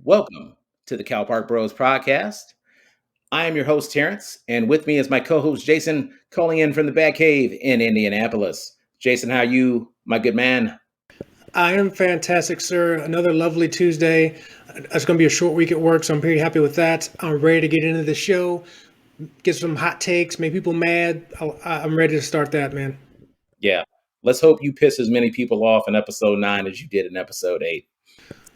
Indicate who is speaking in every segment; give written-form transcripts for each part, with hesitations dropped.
Speaker 1: Welcome to the Cal Park Bros podcast. I am your host, Terrence, and with me is my co host, Jason, calling in from the Bat Cave in Indianapolis. Jason, how are you, my good man?
Speaker 2: I am fantastic, sir. Another lovely Tuesday. It's going to be a short week at work, so I'm pretty happy with that. I'm ready to get into the show, get some hot takes, make people mad. I'm ready to start that, man.
Speaker 1: Yeah, let's hope you piss as many people off in episode 9 as you did in episode 8.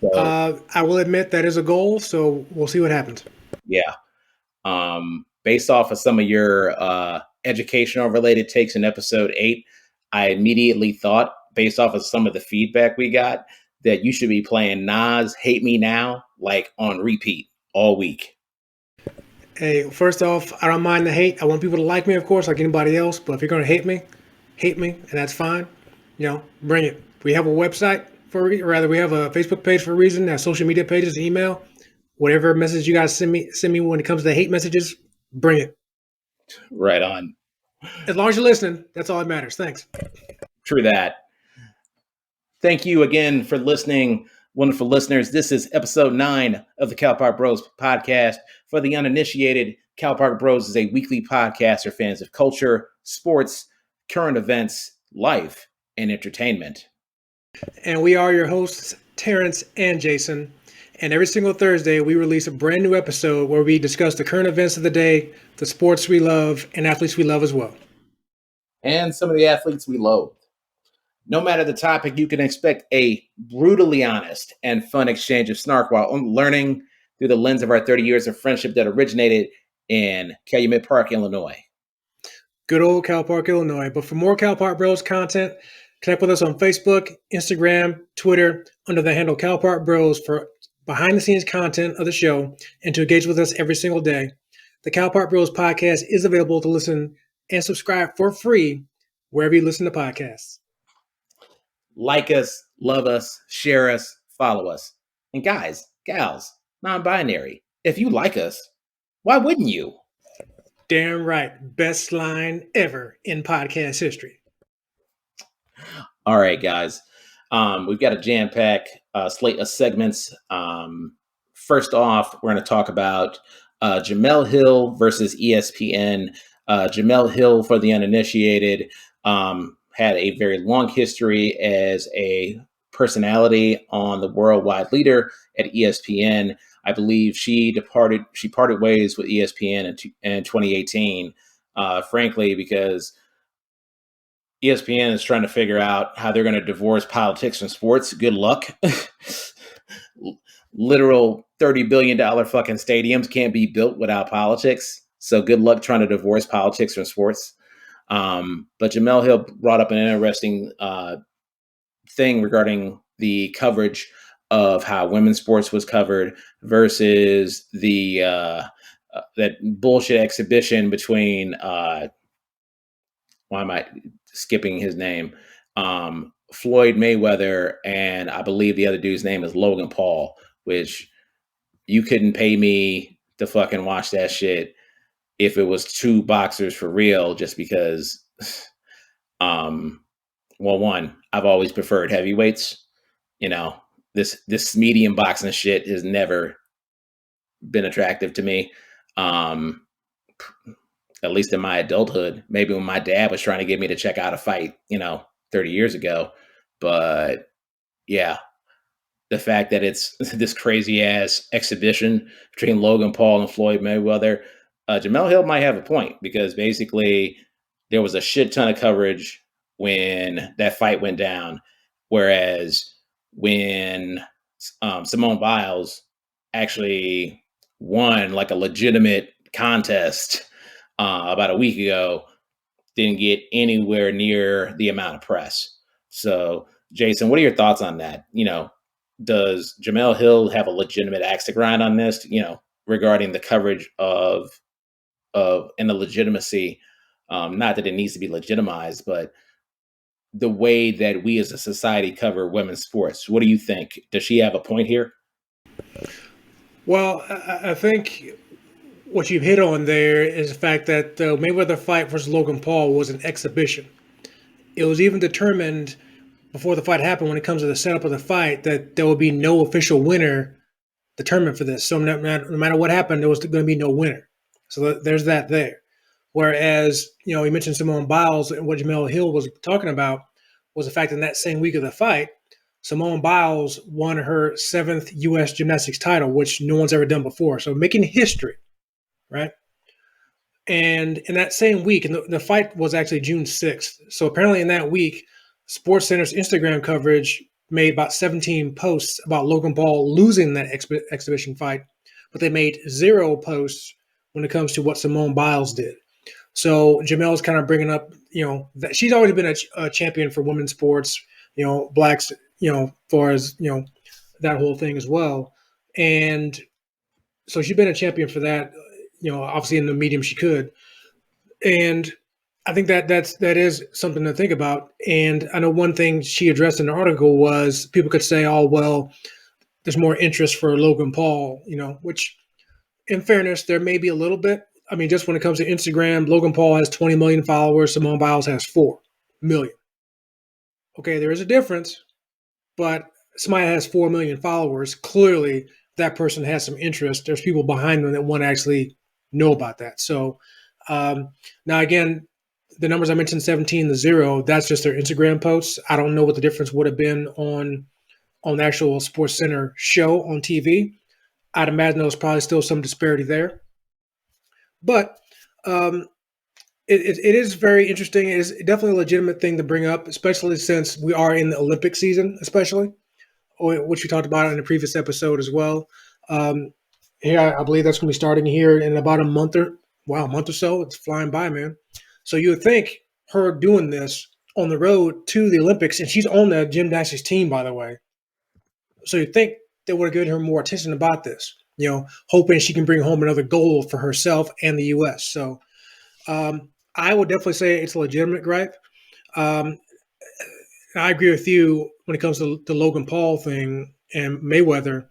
Speaker 1: So,
Speaker 2: I will admit that is a goal, so we'll see what happens.
Speaker 1: yeah, based off of some of your educational related takes in episode 8, I immediately thought, based off of some of the feedback we got, that you should be playing Nas Hate Me Now like on repeat all week.
Speaker 2: Hey, first off, I don't mind the hate. I want people to like me, of course, like anybody else. But if you're going to hate me, and that's fine. Bring it. We have a website we have a Facebook page for a reason. Have social media pages, email, whatever message you guys send me when it comes to hate messages. Bring it.
Speaker 1: Right on.
Speaker 2: As long as you're listening, that's all that matters. Thanks.
Speaker 1: True that. Thank you again for listening, wonderful listeners. This is episode 9 of the Cal Park Bros podcast. For the uninitiated, Cal Park Bros is a weekly podcast for fans of culture, sports, current events, life, and entertainment.
Speaker 2: And we are your hosts, Terrence and Jason. And every single Thursday, we release a brand new episode where we discuss the current events of the day, the sports we love, and athletes we love as well.
Speaker 1: And some of the athletes we loathe. No matter the topic, you can expect a brutally honest and fun exchange of snark while learning through the lens of our 30 years of friendship that originated in Calumet Park, Illinois.
Speaker 2: Good old Cal Park, Illinois. But for more Cal Park Bros content, connect with us on Facebook, Instagram, Twitter, under the handle Cal Park Bros for behind-the-scenes content of the show and to engage with us every single day. The Cal Park Bros podcast is available to listen and subscribe for free wherever you listen to podcasts.
Speaker 1: Like us, love us, share us, follow us. And guys, gals, non-binary, if you like us, why wouldn't you?
Speaker 2: Damn right. Best line ever in podcast history.
Speaker 1: All right, guys. We've got a jam-packed slate of segments. First off, we're going to talk about Jemele Hill versus ESPN. Jemele Hill, for the uninitiated, had a very long history as a personality on the Worldwide Leader at ESPN. I believe she parted ways with ESPN in 2018, frankly, because ESPN is trying to figure out how they're going to divorce politics from sports. Good luck. Literal $30 billion fucking stadiums can't be built without politics. So good luck trying to divorce politics from sports. But Jemele Hill brought up an interesting thing regarding the coverage of how women's sports was covered versus the that bullshit exhibition between why am I skipping his name? Floyd Mayweather, and I believe the other dude's name is Logan Paul, which you couldn't pay me to fucking watch that shit if it was two boxers for real, just because, one, I've always preferred heavyweights. This medium boxing shit has never been attractive to me. At least in my adulthood, maybe when my dad was trying to get me to check out a fight, 30 years ago. But yeah, the fact that it's this crazy ass exhibition between Logan Paul and Floyd Mayweather, Jemele Hill might have a point, because basically there was a shit ton of coverage when that fight went down. Whereas when Simone Biles actually won like a legitimate contest about a week ago, didn't get anywhere near the amount of press. So, Jason, what are your thoughts on that? Does Jemele Hill have a legitimate axe to grind on this, regarding the coverage of and the legitimacy? Not that it needs to be legitimized, but the way that we as a society cover women's sports. What do you think? Does she have a point here?
Speaker 2: Well, I think what you've hit on there is the fact that the Mayweather fight versus Logan Paul was an exhibition. It was even determined before the fight happened, when it comes to the setup of the fight, that there will be no official winner the tournament for this. So no matter what happened, there was going to be no winner. So there's that there. Whereas, you mentioned Simone Biles, and what Jamel Hill was talking about was the fact that in that same week of the fight, Simone Biles won her 7th U.S. gymnastics title, which no one's ever done before. So making history, right? And in that same week, and the fight was actually June 6th. So apparently in that week, SportsCenter's Instagram coverage made about 17 posts about Logan Paul losing that exhibition fight, but they made 0 posts when it comes to what Simone Biles did. So Jamel's kind of bringing up, that she's always been a champion for women's sports, blacks, far as, that whole thing as well. And so she's been a champion for that, obviously in the medium she could. And I think that that is something to think about. And I know one thing she addressed in the article was people could say, oh, well, there's more interest for Logan Paul, which in fairness, there may be a little bit. I mean, just when it comes to Instagram, Logan Paul has 20 million followers. Simone Biles has 4 million. Okay, there is a difference, but somebody has 4 million followers. Clearly, that person has some interest. There's people behind them that want to actually know about that. So now, again, the numbers I mentioned, 17 to 0, that's just their Instagram posts. I don't know what the difference would have been on the actual Sports Center show on TV. I'd imagine there was probably still some disparity there. But it is very interesting. It is definitely a legitimate thing to bring up, especially since we are in the Olympic season, especially, which we talked about in the previous episode as well. Here, I believe that's going to be starting here in about a month or so. It's flying by, man. So you would think her doing this on the road to the Olympics, and she's on the gymnastics team, by the way. So you'd think they would have given her more attention about this, hoping she can bring home another gold for herself and the U.S. So I would definitely say it's a legitimate gripe. I agree with you when it comes to the Logan Paul thing and Mayweather.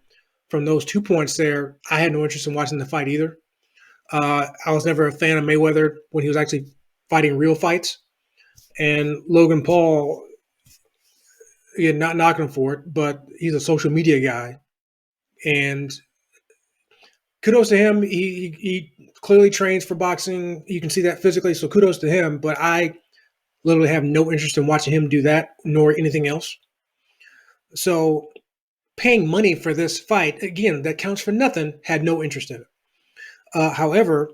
Speaker 2: From those 2 points there, I had no interest in watching the fight either. I was never a fan of Mayweather when he was actually fighting real fights. And Logan Paul, again, not knocking him for it, but he's a social media guy. And kudos to him. He clearly trains for boxing. You can see that physically, so kudos to him. But I literally have no interest in watching him do that, nor anything else. So paying money for this fight, again, that counts for nothing, had no interest in it. However,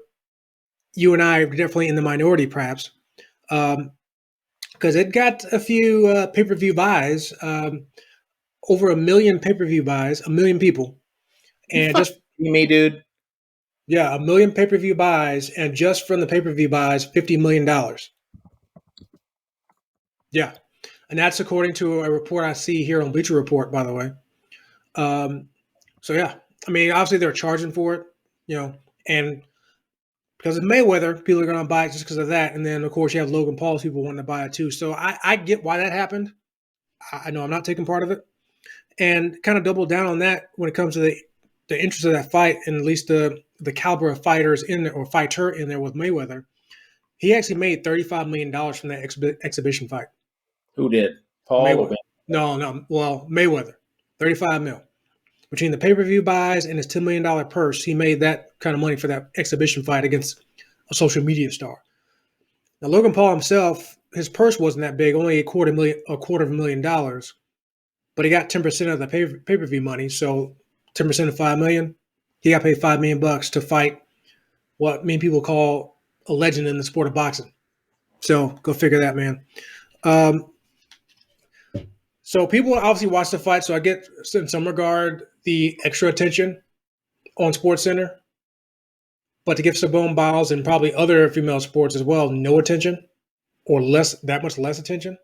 Speaker 2: you and I are definitely in the minority, perhaps, because it got a few pay-per-view buys, over 1 million pay-per-view buys, 1 million people. And just
Speaker 1: me, dude.
Speaker 2: Yeah, 1 million pay-per-view buys, and just from the pay-per-view buys, $50 million. Yeah, and that's according to a report I see here on Bleacher Report, by the way. So yeah, I mean, obviously they're charging for it, and because of Mayweather, people are going to buy it just because of that. And then, of course, you have Logan Paul's people wanting to buy it too. So I get why that happened. I know I'm not taking part of it, and kind of double down on that when it comes to the interest of that fight, and at least the caliber of fighters in there or fighter in there with Mayweather. He actually made $35 million from that exhibition fight.
Speaker 1: Who did? Paul or
Speaker 2: Mayweather? No. Well, Mayweather, 35 mil. Between the pay-per-view buys and his $10 million purse, he made that kind of money for that exhibition fight against a social media star. Now, Logan Paul himself, his purse wasn't that big, only $250,000, but he got 10% of the pay-per-view money. So 10% of $5 million, he got paid $5 million to fight what many people call a legend in the sport of boxing. So go figure that, man. So people obviously watch the fight. So I get, in some regard, the extra attention on SportsCenter. But to give Simone Biles and probably other female sports as well no attention, or that much less attention.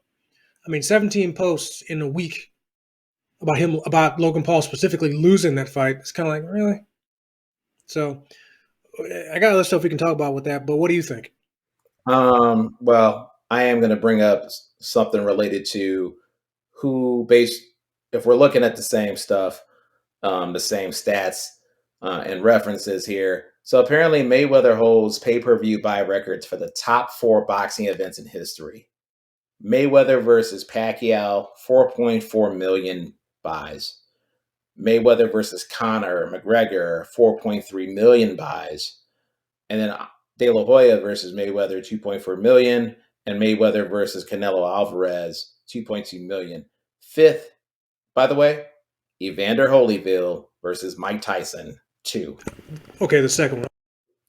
Speaker 2: I mean, 17 posts in a week about Logan Paul specifically losing that fight. It's kind of like, really? So I got other stuff we can talk about with that, but what do you think?
Speaker 1: Well, I am going to bring up something related to if we're looking at the same stuff, the same stats and references here. So apparently Mayweather holds pay-per-view buy records for the top 4 boxing events in history. Mayweather versus Pacquiao, 4.4 million buys. Mayweather versus Conor McGregor, 4.3 million buys. And then De La Hoya versus Mayweather, 2.4 million. And Mayweather versus Canelo Alvarez, 2.2 million. Fifth, by the way, Evander Holyfield versus Mike Tyson, 2.
Speaker 2: Okay, the second one.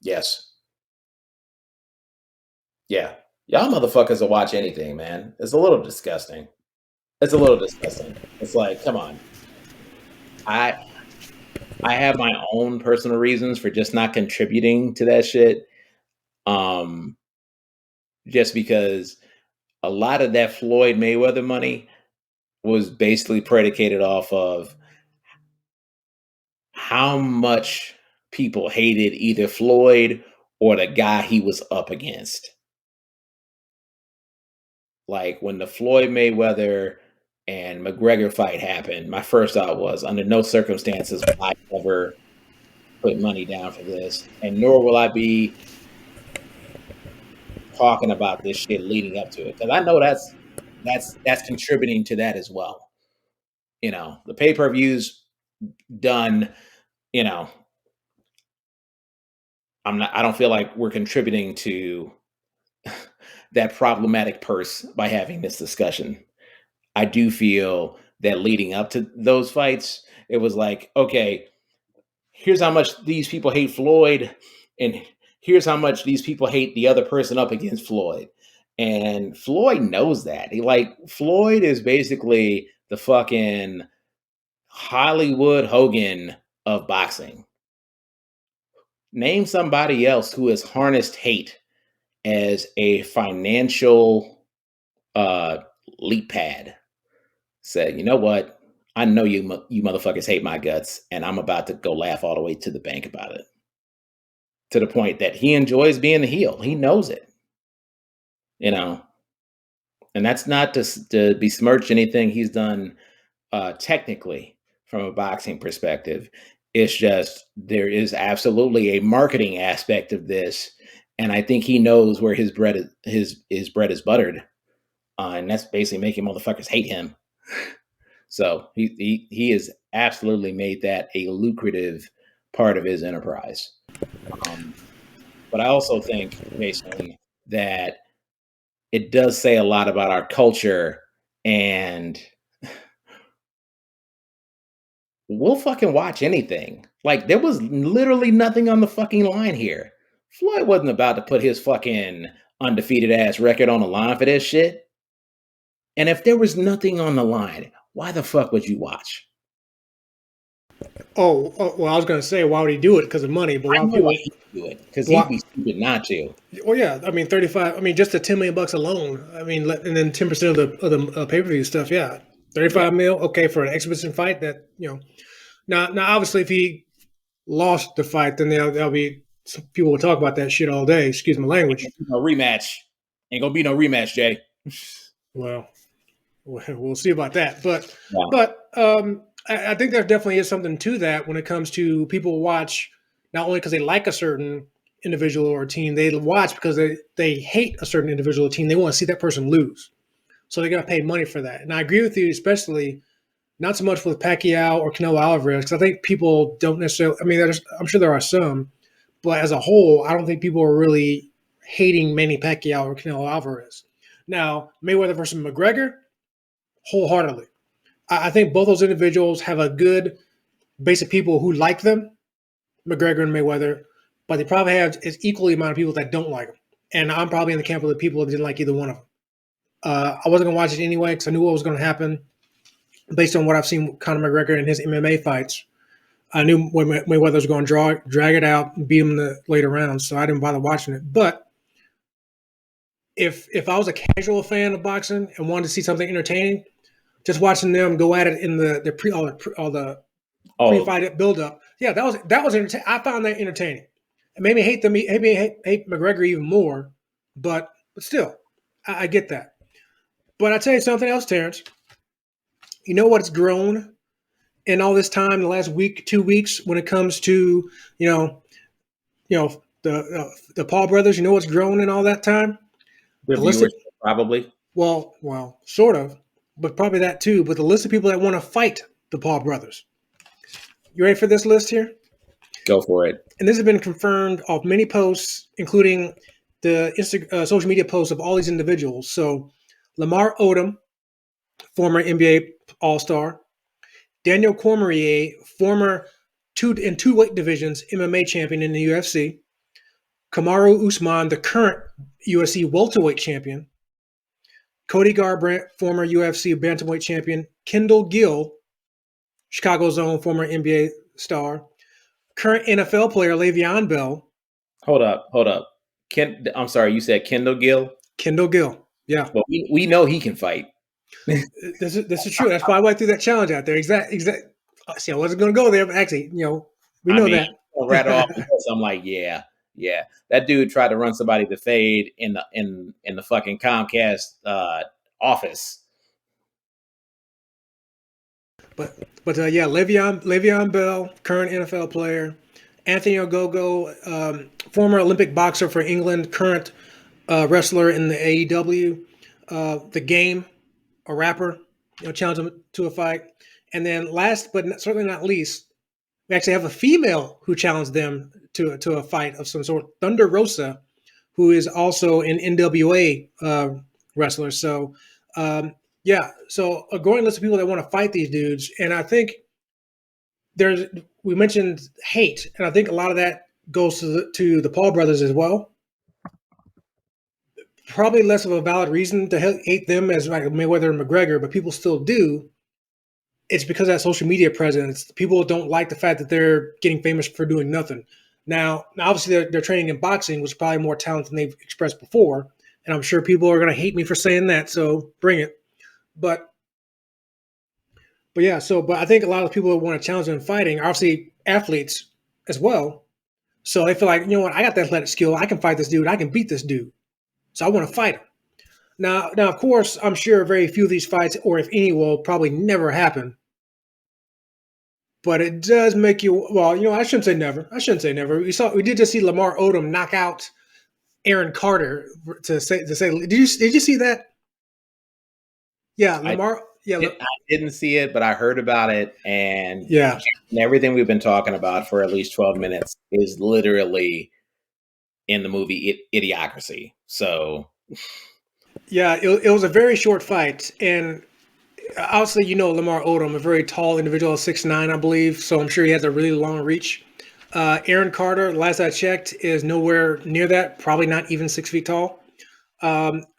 Speaker 1: Yes. Yeah. Y'all motherfuckers will watch anything, man. It's a little disgusting. It's a little disgusting. It's like, come on. I I have my own personal reasons for just not contributing to that shit. Um, just because a lot of that Floyd Mayweather money was basically predicated off of how much people hated either Floyd or the guy he was up against. Like when the Floyd Mayweather and McGregor fight happened, my first thought was, under no circumstances will I ever put money down for this, and nor will I be talking about this shit leading up to it, because I know that's contributing to that as well. You know, the pay per views done. You know, I'm not. I don't feel like we're contributing to that problematic purse by having this discussion. I do feel that leading up to those fights, it was like, okay, here's how much these people hate Floyd, and here's how much these people hate the other person up against Floyd. And Floyd knows that. Floyd is basically the fucking Hollywood Hogan of boxing. Name somebody else who has harnessed hate as a financial uh leap pad. Said, you know what? I know you motherfuckers hate my guts, and I'm about to go laugh all the way to the bank about it. To the point that he enjoys being the heel. He knows it, you know. And that's not to besmirch anything he's done technically from a boxing perspective. It's just there is absolutely a marketing aspect of this, and I think he knows where his bread is buttered, and that's basically making motherfuckers hate him. So he has absolutely made that a lucrative part of his enterprise. Um, but I also think, Jason, that it does say a lot about our culture, and we'll fucking watch anything. Like there was literally nothing on the fucking line here. Floyd wasn't about to put his fucking undefeated ass record on the line for this shit. And if there was nothing on the line, why the fuck would you watch?
Speaker 2: Well, I was going to say, why would he do it? Because of money, but
Speaker 1: I
Speaker 2: why
Speaker 1: know
Speaker 2: people?
Speaker 1: why he would do it, because he'd
Speaker 2: Why?
Speaker 1: be stupid not to.
Speaker 2: Well, yeah. I mean, 35. I mean, just the $10 million alone. I mean, and then 10% of the pay per view stuff. Yeah,
Speaker 1: Yeah.
Speaker 2: 35 mil. Okay, for an exhibition fight. That Now, obviously, if he lost the fight, then there'll be some people will talk about that shit all day. Excuse my language.
Speaker 1: No rematch. Ain't gonna be no rematch, Jay.
Speaker 2: Well, we'll see about that. But
Speaker 1: Yeah.
Speaker 2: but I think there definitely is something to that when it comes to people watch not only because they like a certain individual or team, they watch because they hate a certain individual or team. They want to see that person lose, so they're gonna pay money for that. And I agree with you, especially not so much with Pacquiao or Canelo Alvarez, because I think people don't necessarily. I mean, I'm sure there are some, but as a whole, I don't think people are really hating Manny Pacquiao or Canelo Alvarez. Now, Mayweather versus McGregor, wholeheartedly. I think both those individuals have a good base of people who like them, McGregor and Mayweather, but they probably have as equally amount of people that don't like them. And I'm probably in the camp of the people that didn't like either one of them. I wasn't going to watch it anyway because I knew what was going to happen based on what I've seen with Conor McGregor in his MMA fights. I knew Mayweather was going to drag it out and beat him in the later rounds, so I didn't bother watching it. But if I was a casual fan of boxing and wanted to see something entertaining, just watching them go at it in all the
Speaker 1: Oh,
Speaker 2: pre-fight build up. Yeah, that was entertaining. I found that entertaining. It made me hate them. It made me hate McGregor even more. But still, I get that. But I tell you something else, Terrence. You know what's grown in all this time, the last week, 2 weeks, when it comes to the Paul brothers. You know what's grown in all that time?
Speaker 1: the
Speaker 2: The list of
Speaker 1: viewership probably.
Speaker 2: well, sort of, but probably that too. But the list of people that want to fight the Paul brothers. You ready for this list here?
Speaker 1: Go for it.
Speaker 2: And this has been confirmed off many posts, including the social media posts of all these individuals. So, Lamar Odom, former NBA All Star; Daniel Cormier, former two weight divisions MMA champion in the UFC; Kamaru Usman, the current UFC welterweight champion; Cody Garbrandt, former UFC bantamweight champion; Kendall Gill, Chicago's own former NBA star; current NFL player Le'Veon Bell.
Speaker 1: Hold up, hold up. I'm sorry, you said Kendall Gill?
Speaker 2: Kendall Gill, yeah.
Speaker 1: Well, we know he can fight.
Speaker 2: This is true. That's why I went through that challenge out there. Exact. See, I wasn't going to go there, but actually, we
Speaker 1: I
Speaker 2: know
Speaker 1: mean, right off
Speaker 2: that.
Speaker 1: the list, I'm like, yeah. That dude tried to run somebody to fade in the fucking Comcast office.
Speaker 2: Yeah, Le'Veon Bell, current NFL player; Anthony Ogogo, former Olympic boxer for England, current wrestler in the AEW; The Game, a rapper, challenged him to a fight; and then last but certainly not least, we actually have a female who challenged them to a fight of some sort, Thunder Rosa, who is also an NWA wrestler. So, yeah, so a growing list of people that want to fight these dudes, and I think we mentioned hate, and I think a lot of that goes to the Paul brothers as well. Probably less of a valid reason to hate them as like Mayweather and McGregor, but people still do. It's because of that social media presence. People don't like the fact that they're getting famous for doing nothing. Now obviously, they're training in boxing, which is probably more talent than they've expressed before. And I'm sure people are going to hate me for saying that, so bring it. But yeah, but I think a lot of people who want to challenge them in fighting are obviously athletes as well. So they feel like, you know what, I got the athletic skill. I can fight this dude. I can beat this dude. So I want to fight him. Now, of course, I'm sure very few of these fights, or if any, will probably never happen. But it does make you, well, I shouldn't say never. We did just see Lamar Odom knock out Aaron Carter did you see that? Yeah,
Speaker 1: I
Speaker 2: Lamar. Yeah,
Speaker 1: I didn't see it, but I heard about it, and
Speaker 2: yeah,
Speaker 1: everything we've been talking about for at least 12 minutes is literally in the movie Idiocracy. So
Speaker 2: yeah. It was a very short fight, and obviously, Lamar Odom, a very tall individual, 6'9", I believe. So I'm sure he has a really long reach. Aaron Carter, last I checked, is nowhere near that. Probably not even 6 feet tall.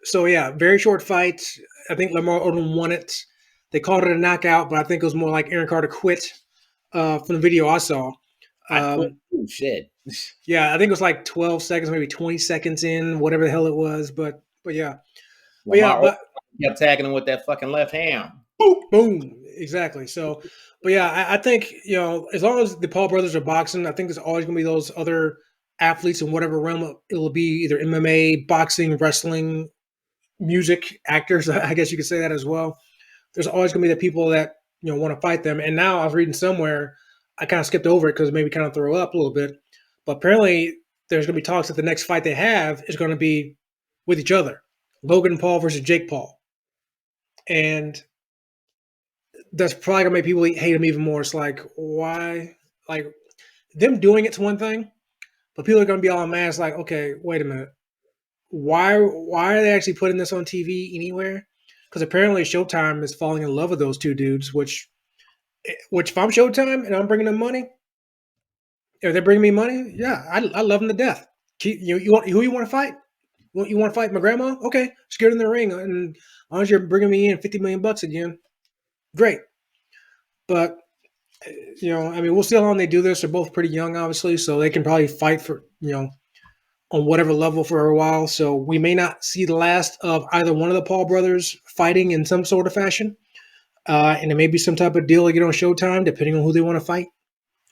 Speaker 2: So yeah, very short fight. I think Lamar Odom won it. They called it a knockout, but I think it was more like Aaron Carter quit from the video I saw.
Speaker 1: I thought, oh shit.
Speaker 2: Yeah, I think it was like 12 seconds, maybe 20 seconds in, whatever the hell it was. But yeah.
Speaker 1: Lamar kept tagging him with that fucking left hand.
Speaker 2: Boom. Exactly. So, but yeah, I think, as long as the Paul brothers are boxing, I think there's always going to be those other athletes in whatever realm it'll be, either MMA, boxing, wrestling, music, actors. I guess you could say that as well. There's always going to be the people that, want to fight them. And now I was reading somewhere, I kind of skipped over it because it made me kind of throw up a little bit. But apparently there's going to be talks that the next fight they have is going to be with each other. Logan Paul versus Jake Paul. And that's probably gonna make people hate him even more. It's like, why? Like, them doing it's one thing, but people are gonna be all mad. It's like, okay, wait a minute. Why are they actually putting this on TV anywhere? Because apparently Showtime is falling in love with those two dudes. Which if I'm Showtime and I'm bringing them money, if they're bringing me money, yeah, I love them to death. You want who you want to fight? You want to fight my grandma? Okay, let's get in the ring, and as long as you're bringing me in $50 million again, great. But I mean, we'll see how long they do this. They're both pretty young, obviously, so they can probably fight for, on whatever level for a while. So we may not see the last of either one of the Paul brothers fighting in some sort of fashion. And it may be some type of deal to get on Showtime, depending on who they want to fight.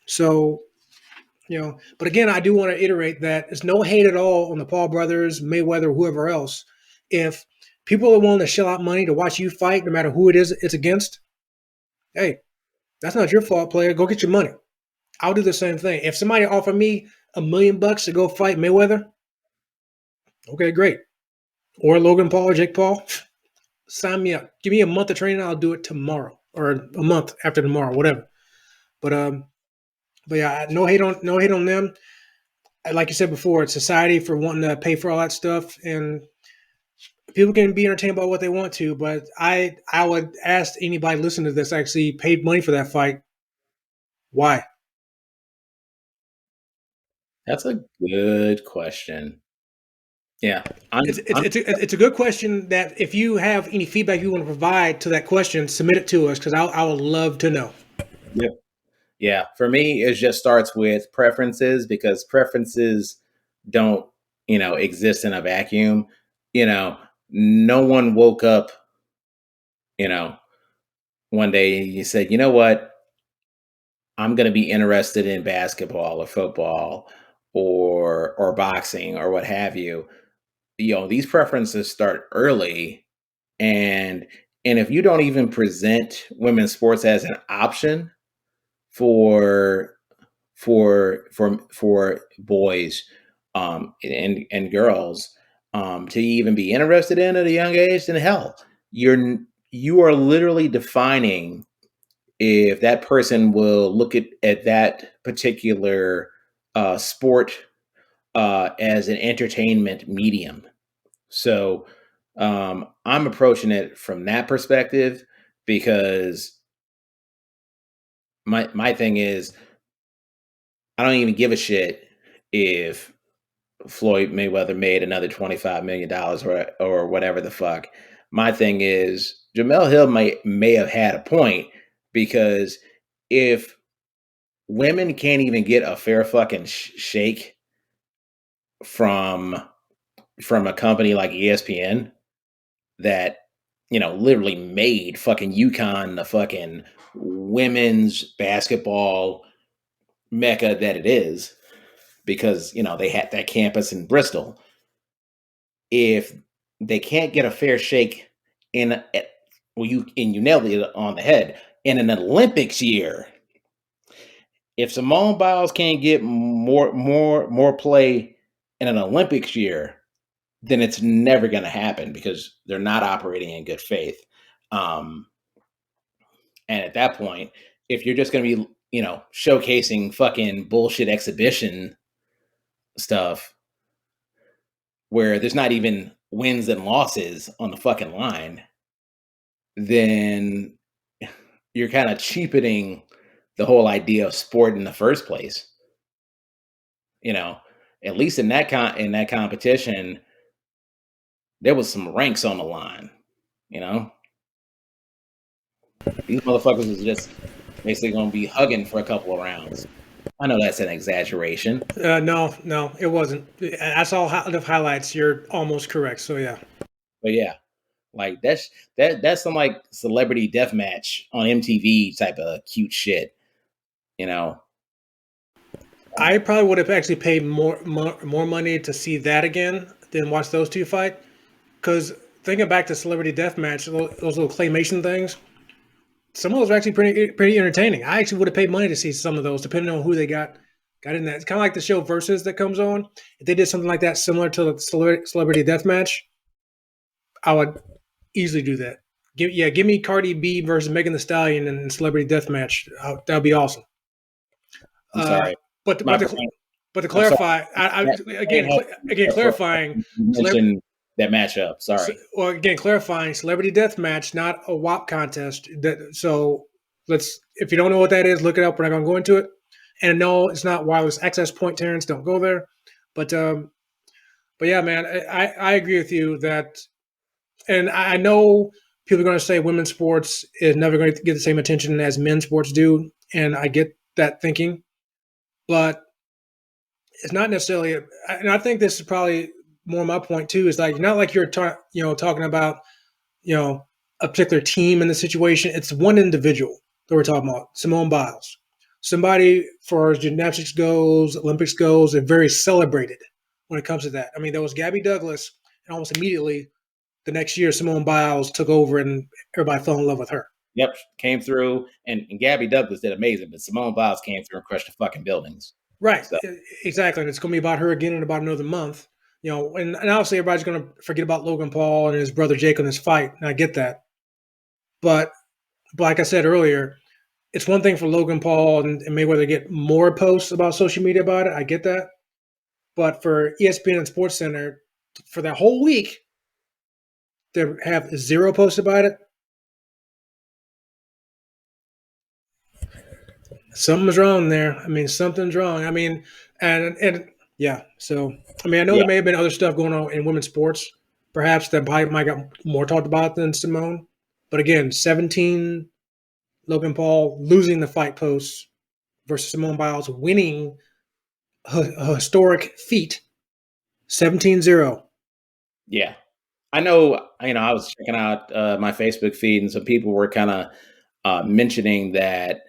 Speaker 2: So, but again, I do want to iterate that there's no hate at all on the Paul brothers, Mayweather, whoever else. If people are willing to shell out money to watch you fight, no matter who it is it's against, hey, that's not your fault, player. Go get your money. I'll do the same thing. If somebody offered me $1 million to go fight Mayweather, okay, great. Or Logan Paul or Jake Paul, sign me up. Give me a month of training. I'll do it tomorrow or a month after tomorrow, whatever. But But yeah, no hate on them. Like you said before, it's society for wanting to pay for all that stuff, and people can be entertained by what they want to. But I would ask anybody listening to this actually paid money for that fight, why?
Speaker 1: That's a good question. Yeah,
Speaker 2: It's
Speaker 1: I'm.
Speaker 2: it's
Speaker 1: I'm.
Speaker 2: it's it's a good question. That if you have any feedback you want to provide to that question, submit it to us because I would love to know.
Speaker 1: Yep. Yeah, for me, it just starts with preferences because preferences don't, exist in a vacuum. You know, no one woke up, you know, one day and you said, you know what, I'm going to be interested in basketball or football or boxing or what have you. These preferences start early, and if you don't even present women's sports as an option for boys and girls to even be interested in at a young age, then hell, you are literally defining if that person will look at that particular sport as an entertainment medium. So I'm approaching it from that perspective because my thing is I don't even give a shit if Floyd Mayweather made another $25 million or whatever the fuck. My thing is Jamel Hill may have had a point because if women can't even get a fair fucking shake from a company like ESPN that literally made fucking UConn the fucking women's basketball mecca that it is because they had that campus in Bristol. If they can't get a fair shake in you nailed it on the head in an Olympics year. If Simone Biles can't get more play in an Olympics year, then it's never going to happen because they're not operating in good faith. Um, and at that point, if you're just going to be showcasing fucking bullshit exhibition stuff where there's not even wins and losses on the fucking line, then you're kind of cheapening the whole idea of sport in the first place. You know, at least in that competition, there was some ranks on the line. You know, these motherfuckers was just basically going to be hugging for a couple of rounds. I know that's an exaggeration,
Speaker 2: No, it wasn't. I saw enough highlights. You're almost correct. So yeah,
Speaker 1: but yeah, like that's some like celebrity death match on MTV type of cute shit. You know,
Speaker 2: I probably would have actually paid more money to see that again than watch those two fight. Because thinking back to Celebrity Deathmatch, those little claymation things, some of those are actually pretty entertaining. I actually would have paid money to see some of those, depending on who they got in that. It's kind of like the show Versus that comes on. If they did something like that, similar to the Celebrity Deathmatch, I would easily do that. Give me Cardi B versus Megan Thee Stallion in Celebrity Deathmatch. That'd be awesome.
Speaker 1: I'm
Speaker 2: Uh,
Speaker 1: sorry,
Speaker 2: but
Speaker 1: my
Speaker 2: but
Speaker 1: brain.
Speaker 2: to, but to
Speaker 1: I'm sorry.
Speaker 2: clarify,
Speaker 1: That brain
Speaker 2: again
Speaker 1: had for
Speaker 2: clarifying,
Speaker 1: you
Speaker 2: celebrity.
Speaker 1: mentioned that matchup. Sorry.
Speaker 2: Well, again, clarifying, celebrity death match, not a WAP contest. So let's, if you don't know what that is, look it up. We're not going to go into it. And no, it's not wireless access point, Terrence. Don't go there. But um, but yeah, man, I agree with you that, and I know people are going to say women's sports is never going to get the same attention as men's sports do, and I get that thinking, but it's not necessarily. And I think this is probably more my point too. Is like not like you're talking about a particular team in the situation. It's one individual that we're talking about, Simone Biles. Somebody, for as gymnastics goes, Olympics goes, they're very celebrated when it comes to that. I mean, there was Gabby Douglas, and almost immediately the next year, Simone Biles took over, and everybody fell in love with her.
Speaker 1: Yep, came through, and Gabby Douglas did amazing, but Simone Biles came through and crushed the fucking buildings.
Speaker 2: Right,
Speaker 1: So
Speaker 2: exactly. And it's going to be about her again in about another month. And obviously everybody's going to forget about Logan Paul and his brother Jake in this fight, and I get that. But like I said earlier, it's one thing for Logan Paul and Mayweather to get more posts about social media about it. I get that. But for ESPN and Sports Center, for that whole week, to have zero posts about it, something's wrong there. I mean, something's wrong. I mean, and yeah. So I mean, I know
Speaker 1: Yeah,
Speaker 2: there may have been other stuff going on in women's sports, perhaps that probably might got more talked about than Simone. But again, 17 Logan Paul losing the fight post versus Simone Biles winning a historic feat, 17-0.
Speaker 1: yeah. I know. I was checking out my Facebook feed, and some people were kind of mentioning that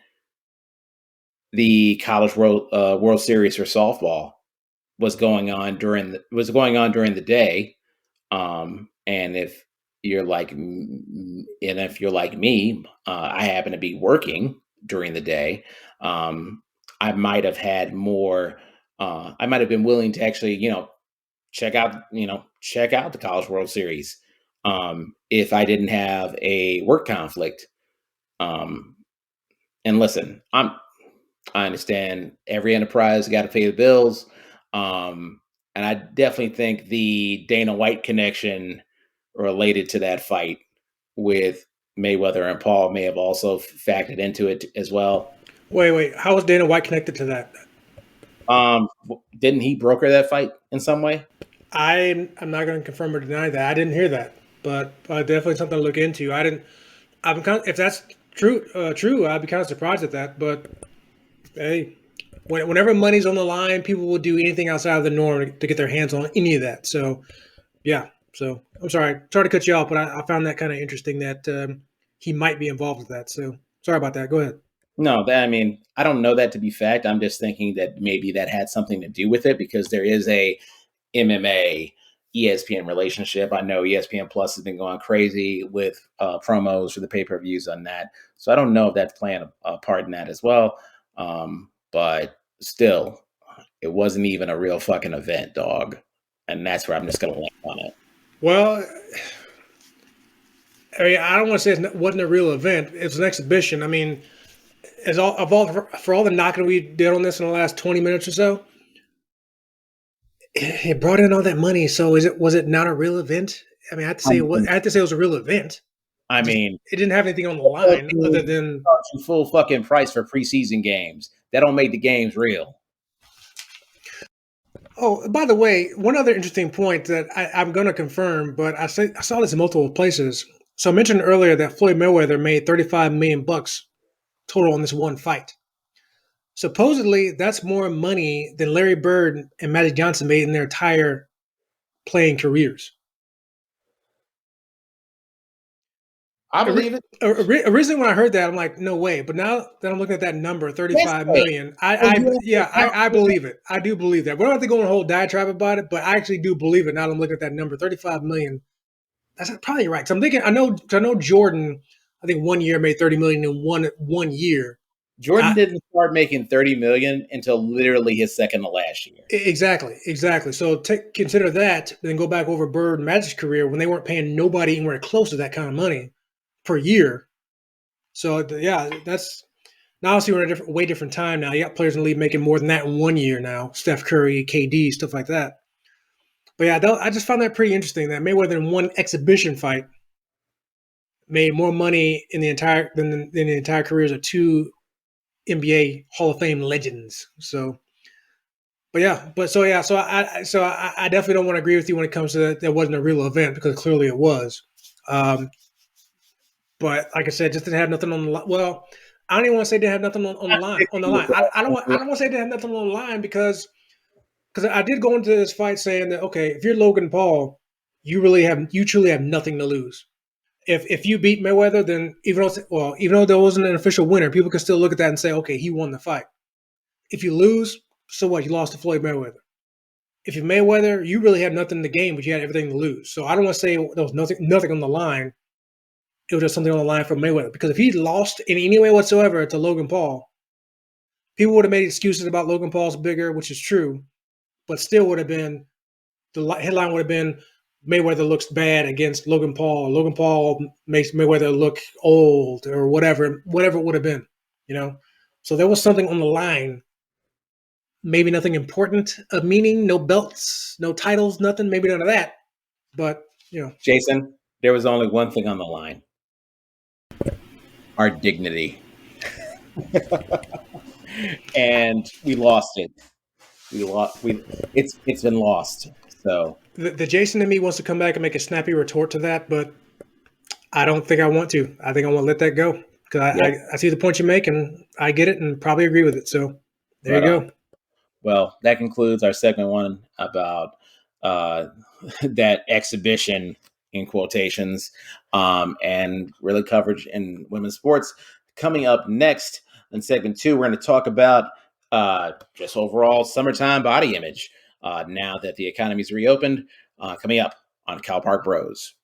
Speaker 1: the College World Series for softball was going on during the day. And if you're like me, I happen to be working during the day. I might have had more. I might have been willing to actually, check out the College World Series if I didn't have a work conflict. Um, and listen, I understand every enterprise got to pay the bills. Um, and I definitely think the Dana White connection related to that fight with Mayweather and Paul may have also factored into it as well.
Speaker 2: Wait. How is Dana White connected to that?
Speaker 1: Didn't he broker that fight in some way?
Speaker 2: I'm not going to confirm or deny that. I didn't hear that, but definitely something to look into. I didn't. I'm kind of, if that's true, I'd be kind of surprised at that. But hey, whenever money's on the line, people will do anything outside of the norm to get their hands on any of that. So yeah. So I'm sorry to cut you off, but I found that kind of interesting that he might be involved with that. So sorry about that. Go ahead.
Speaker 1: No, I don't know that to be fact. I'm just thinking that maybe that had something to do with it because there is a MMA ESPN relationship. I know ESPN Plus has been going crazy with promos for the pay per views on that. So I don't know if that's playing a part in that as well. But still, it wasn't even a real fucking event, dog. And that's where I'm just going to land on it.
Speaker 2: Well, I mean, I don't want to say it wasn't a real event. It was an exhibition. I mean, for all the knocking we did on this in the last 20 minutes or so, it brought in all that money. So was it not a real event? I mean, I have to say it was a real event.
Speaker 1: I mean,
Speaker 2: It didn't have anything on the line other than.
Speaker 1: full fucking price for preseason games. That don't make the games real.
Speaker 2: Oh, by the way, one other interesting point that I'm going to confirm, but I saw this in multiple places. So I mentioned earlier that Floyd Mayweather made 35 million bucks total on this one fight. Supposedly, that's more money than Larry Bird and Magic Johnson made in their entire playing careers.
Speaker 1: I believe it.
Speaker 2: Originally, when I heard that, I'm like, no way. But now that I'm looking at that number,
Speaker 1: Yes,
Speaker 2: 35
Speaker 1: way.
Speaker 2: million, I believe it. I do believe that. We don't have to go on a whole diatribe about it, but I actually do believe it. Now that I'm looking at that number, 35 million. That's probably right. So I'm thinking, I know Jordan. I think 1 year made 30 million in one year.
Speaker 1: Jordan didn't start making 30 million until literally his second to last year.
Speaker 2: Exactly. So consider that, then go back over Bird and Magic's career when they weren't paying nobody anywhere close to that kind of money per year. So yeah, that's now obviously we're in a way different time now. You got players in the league making more than that in 1 year now. Steph Curry, KD, stuff like that. But yeah, I just found that pretty interesting that Mayweather in one exhibition fight made more money in the entire than the entire careers of two NBA Hall of Fame legends. So, but yeah, so I definitely don't want to agree with you when it comes to that wasn't a real event because clearly it was. Um, but like I said, just didn't have nothing on the line. Well, I don't even want to say they have nothing on the line. On the line, I don't want to say they have nothing on the line because I did go into this fight saying that okay, if you're Logan Paul, you truly have nothing to lose. If you beat Mayweather, then even though there wasn't an official winner, people can still look at that and say, okay, he won the fight. If you lose, so what? You lost to Floyd Mayweather. If you Mayweather, you really had nothing to gain, but you had everything to lose. So I don't want to say there was nothing on the line. It was just something on the line for Mayweather. Because if he lost in any way whatsoever to Logan Paul, people would have made excuses about Logan Paul's bigger, which is true, but still would have been the headline would have been Mayweather looks bad against Logan Paul. Logan Paul makes Mayweather look old or whatever it would have been. you know. So there was something on the line. Maybe nothing important of meaning, no belts, no titles, nothing. Maybe none of that. But
Speaker 1: Jason, there was only one thing on the line: our dignity, and we lost it. We lost. It's been lost. So
Speaker 2: the Jason in me wants to come back and make a snappy retort to that, but I don't think I want to. I think I want to let that go because
Speaker 1: yep,
Speaker 2: I see the point you make and I get it and probably agree with it. So there you
Speaker 1: right on.
Speaker 2: go.
Speaker 1: Well, that concludes our segment one about uh, that exhibition in quotations, and really coverage in women's sports. Coming up next in segment two, we're going to talk about just overall summertime body image now that the economy's reopened. Coming up on Cal Park Bros.